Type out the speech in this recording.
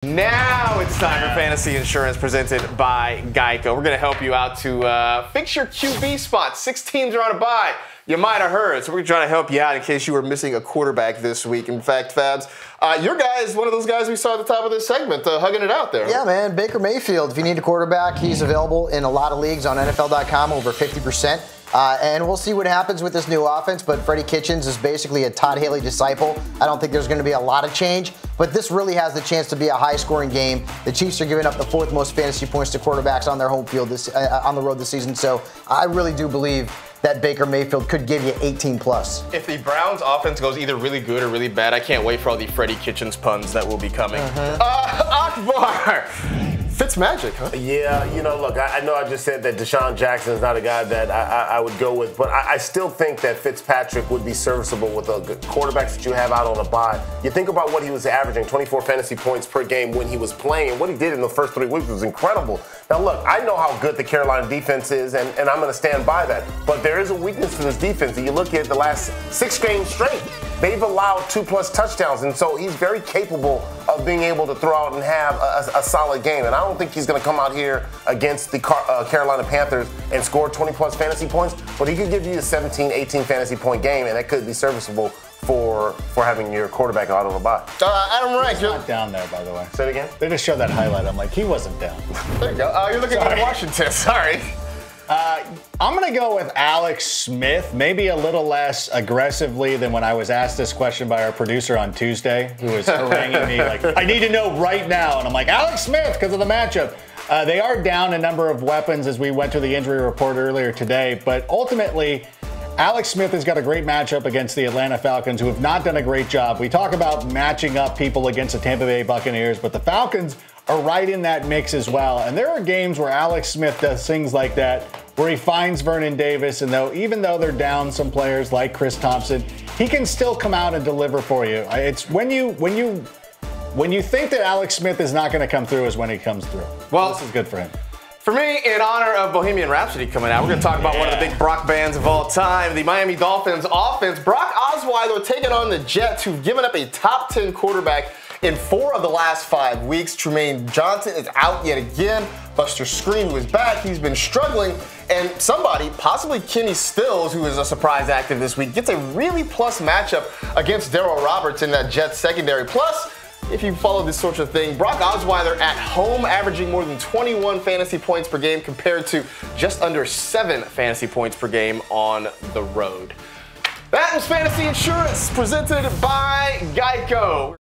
Now it's time for Fantasy Insurance presented by Geico. We're going to help you out to fix your QB spot. 6 teams are on a bye. You might have heard, so we're trying to help you out in case you were missing a quarterback this week. In fact, Fabs, your guy is one of those guys we saw at the top of this segment, hugging it out there. Yeah, man, Baker Mayfield. If you need a quarterback, he's available in a lot of leagues on NFL.com, over 50%. And we'll see what happens with this new offense, but Freddie Kitchens is basically a Todd Haley disciple. I don't think there's going to be a lot of change, but this really has the chance to be a high-scoring game. The Chiefs are giving up the 4th most fantasy points to quarterbacks on their home field on the road this season, so I really do believe that Baker Mayfield could give you 18+. If the Browns' offense goes either really good or really bad, I can't wait for all the Freddie Kitchens puns that will be coming. Akbar! Fitzmagic, huh? Yeah, you know, look, I know I just said that Deshaun Jackson is not a guy that I would go with, but I still think that Fitzpatrick would be serviceable with the quarterbacks that you have out on a bye. You think about what he was averaging, 24 fantasy points per game when he was playing. What he did in the first 3 weeks was incredible. Now, look, I know how good the Carolina defense is, and I'm going to stand by that. But there is a weakness to this defense. You look at the last 6 games straight, they've allowed 2+ touchdowns, and so he's very capable of being able to throw out and have a solid game. And I don't think he's going to come out here against the Carolina Panthers and score 20+ fantasy points, but he could give you a 17, 18 fantasy point game, and that could be serviceable for having your quarterback out on a bye. Adam Rank, He's not down there, by the way. Say it again? They just showed that highlight. I'm like, he wasn't down. There you go. You're looking at Washington. Sorry. I'm going to go with Alex Smith, maybe a little less aggressively than when I was asked this question by our producer on Tuesday, who was haranguing me like, I need to know right now. And I'm like, Alex Smith, because of the matchup. They are down a number of weapons as we went to the injury report earlier today, but ultimately, Alex Smith has got a great matchup against the Atlanta Falcons, who have not done a great job. We talk about matching up people against the Tampa Bay Buccaneers, but the Falcons are right in that mix as well. And there are games where Alex Smith does things like that, where he finds Vernon Davis, and even though they're down some players like Chris Thompson, he can still come out and deliver for you. It's when you think that Alex Smith is not going to come through is when he comes through. Well, this is good for him. For me, in honor of Bohemian Rhapsody coming out, we're going to talk about one of the big Brock bands of all time, the Miami Dolphins offense. Brock Osweiler taking on the Jets, who've given up a top 10 quarterback in 4 of the last 5 weeks. Trumaine Johnson is out yet again. Buster Skrine, who is back, he's been struggling. And somebody, possibly Kenny Stills, who is a surprise active this week, gets a really plus matchup against Darryl Roberts in that Jets secondary. Plus, if you follow this sort of thing, Brock Osweiler at home averaging more than 21 fantasy points per game compared to just under 7 fantasy points per game on the road. That was Fantasy Insurance presented by Geico.